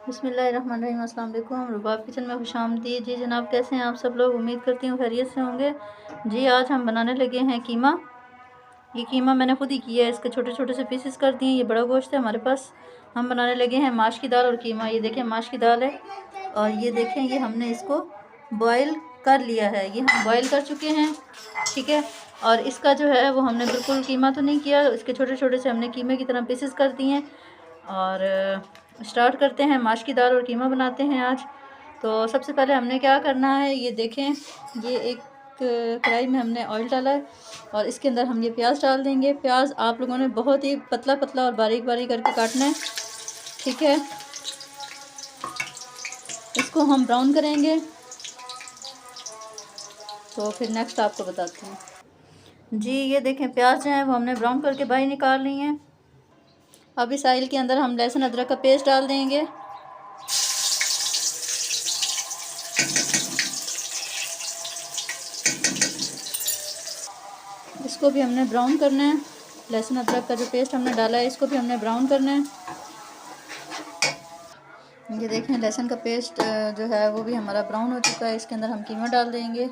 बिस्मिल्लाहिर्रहमानिर्रहीम। अस्सलाम वालेकुम। रुबाब किचन में खुशामदीद। जी जनाब, कैसे हैं आप सब लोग? उम्मीद करती हूँ खैरियत से होंगे। जी आज हम बनाने लगे हैं कीमा। ये कीमा मैंने खुद ही किया है, इसके छोटे छोटे से पीसेस कर दिए। ये बड़ा गोश्त है हमारे पास। हम बनाने लगे हैं माश की दाल और कीमा। ये देखें माश की दाल है और ये देखें ये हमने इसको बॉयल कर लिया है। ये हम बॉयल कर चुके हैं, ठीक है। और इसका जो है वो हमने बिल्कुल कीमा तो नहीं किया, इसके छोटे छोटे से हमने कीमे की तरह पीसेस कर दिए हैं। और स्टार्ट करते हैं, माश की दाल और कीमा बनाते हैं आज। तो सबसे पहले हमने क्या करना है, ये देखें, ये एक कढ़ाई में हमने ऑयल डाला है और इसके अंदर हम ये प्याज डाल देंगे। प्याज आप लोगों ने बहुत ही पतला पतला और बारीक बारीक करके काटना है, ठीक है। इसको हम ब्राउन करेंगे, तो फिर नेक्स्ट आपको बताती हूँ। जी ये देखें प्याज जो है वो हमने ब्राउन करके बाहर निकाल ली हैं। अब इस ऑयल के अंदर हम लहसुन अदरक का पेस्ट डाल देंगे। इसको भी हमने ब्राउन करना है। लहसुन अदरक का जो पेस्ट हमने डाला है इसको भी हमने ब्राउन करना है। ये देखें लहसुन का पेस्ट जो है वो भी हमारा ब्राउन हो चुका है। इसके अंदर हम कीमा डाल देंगे।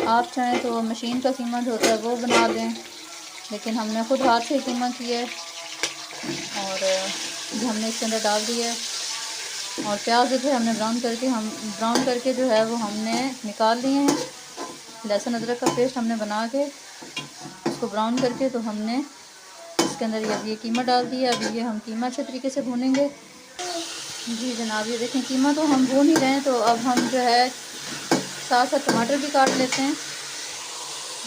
आप चाहें तो मशीन का कीमा जो होता है वो बना लें, लेकिन हमने खुद हाथ से कीमा किया है और ये हमने इसके अंदर डाल दिया है। और प्याज जो थे हमने ब्राउन करके जो है वो हमने निकाल लिए हैं। लहसुन अदरक का पेस्ट हमने बना के इसको ब्राउन करके तो हमने इसके अंदर ये कीमा डाल दिया। अभी ये हम कीमा अच्छे तरीके से भूनेंगे। जी जनाब, ये देखें कीमा तो हम भून ही रहे हैं। तो अब हम जो है साथ साथ टमाटर भी काट लेते हैं।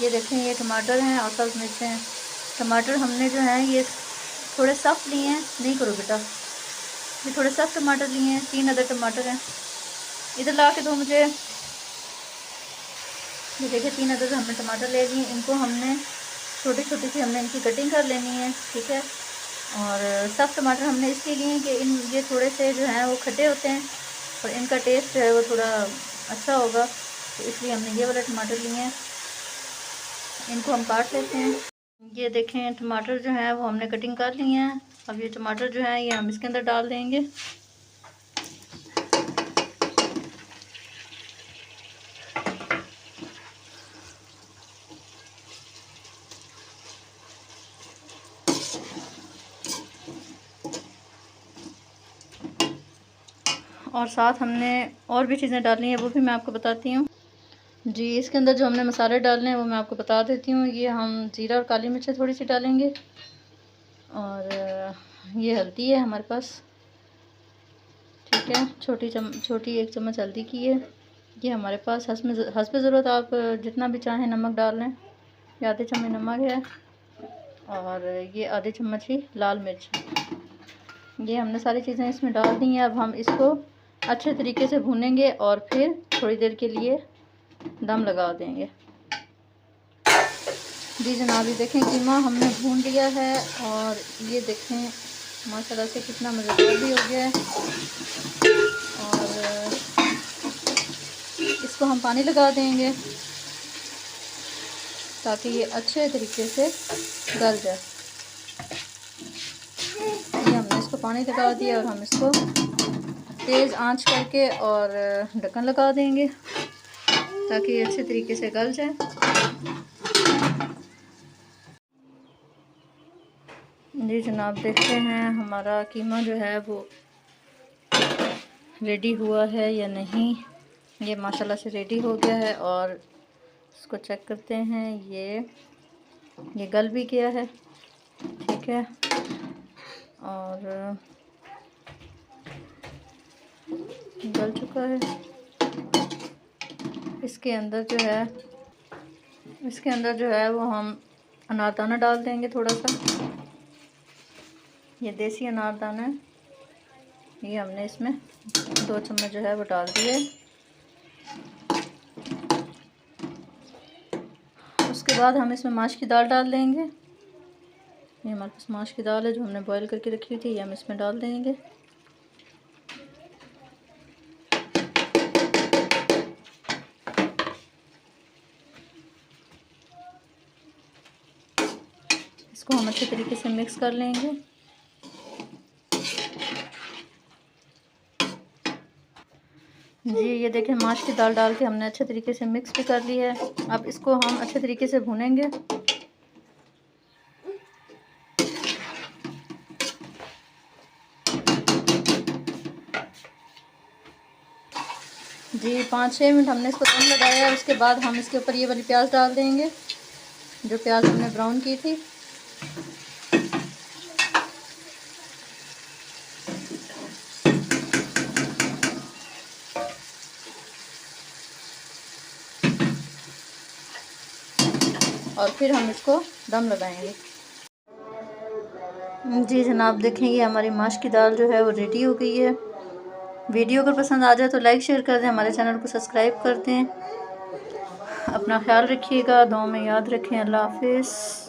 ये देखें ये टमाटर हैं और सब्ज़ मिर्चें हैं। टमाटर हमने जो है ये थोड़े सख्त लिए हैं, नहीं करो बेटा, ये थोड़े सख्त टमाटर लिए हैं। 3 अदर टमाटर हैं। इधर ला के दो मुझे। ये देखिए 3 अदर हमने टमाटर ले लिए। इनको हमने छोटी छोटी सी हमने इनकी कटिंग कर लेनी है, ठीक है। और सख्त टमाटर हमने इसलिए लिए कि ये थोड़े से जो हैं वो खट्टे होते हैं और इनका टेस्ट जो है वो थोड़ा अच्छा होगा, तो इसलिए हमने ये वाले टमाटर लिए हैं। इनको हम काट लेते हैं। ये देखें टमाटर जो है वो हमने कटिंग कर लिए हैं। अब ये टमाटर जो है ये हम इसके अंदर डाल देंगे। और साथ हमने और भी चीज़ें डालनी है, वो भी मैं आपको बताती हूँ। जी इसके अंदर जो हमने मसाले डालने हैं वो मैं आपको बता देती हूँ। ये हम ज़ीरा और काली मिर्च थोड़ी सी डालेंगे और ये हल्दी है हमारे पास, ठीक है। छोटी 1 चम्मच हल्दी की है। ये हमारे पास हस्ब ज़रूरत आप जितना भी चाहें नमक डाल लें। ये आधे चम्मच नमक है और ये आधे चम्मच ही लाल मिर्च। ये हमने सारी चीज़ें इसमें डाल दी हैं। अब हम इसको अच्छे तरीके से भूनेंगे और फिर थोड़ी देर के लिए दम लगा देंगे। जी जनाब, ये देखें कीमा हमने भून लिया है और ये देखें माशाल्लाह से कितना मज़ेदार भी हो गया है। और इसको हम पानी लगा देंगे ताकि ये अच्छे तरीके से गल जाए। ये हमने इसको पानी लगा दिया और हम इसको तेज़ आंच करके और ढक्कन लगा देंगे ताकि ये अच्छे तरीके से गल जाए। जी जनाब, देखते हैं हमारा कीमा जो है वो रेडी हुआ है या नहीं। ये माशाल्लाह से रेडी हो गया है और इसको चेक करते हैं। ये गल भी गया है, ठीक है। और गल चुका है। इसके अंदर जो है वो हम अनारदाना डाल देंगे थोड़ा सा। ये देसी अनारदाना है, ये हमने इसमें 2 चम्मच जो है वो डाल दिए। उसके बाद हम इसमें माश की दाल डाल देंगे। ये हमारे पास माश की दाल है जो हमने बॉईल करके रखी थी, ये हम इसमें डाल देंगे। इसको हम अच्छे तरीके से मिक्स कर लेंगे। जी ये देखें, माश की दाल डाल के हमने अच्छे तरीके से मिक्स भी कर लिया है। अब इसको हम अच्छे तरीके से भूनेंगे। जी 5-6 मिनट हमने इसको दम लगाया है। उसके बाद हम इसके ऊपर ये वाली प्याज डाल देंगे, जो प्याज हमने ब्राउन की थी। और फिर हम इसको दम लगाएंगे। जी जनाब देखें, ये हमारी माश की दाल जो है वो रेडी हो गई है। वीडियो अगर पसंद आ जाए तो लाइक शेयर कर दें, हमारे चैनल को सब्सक्राइब कर दें। अपना ख्याल रखिएगा, दुआ में याद रखें। अल्लाह हाफिज़।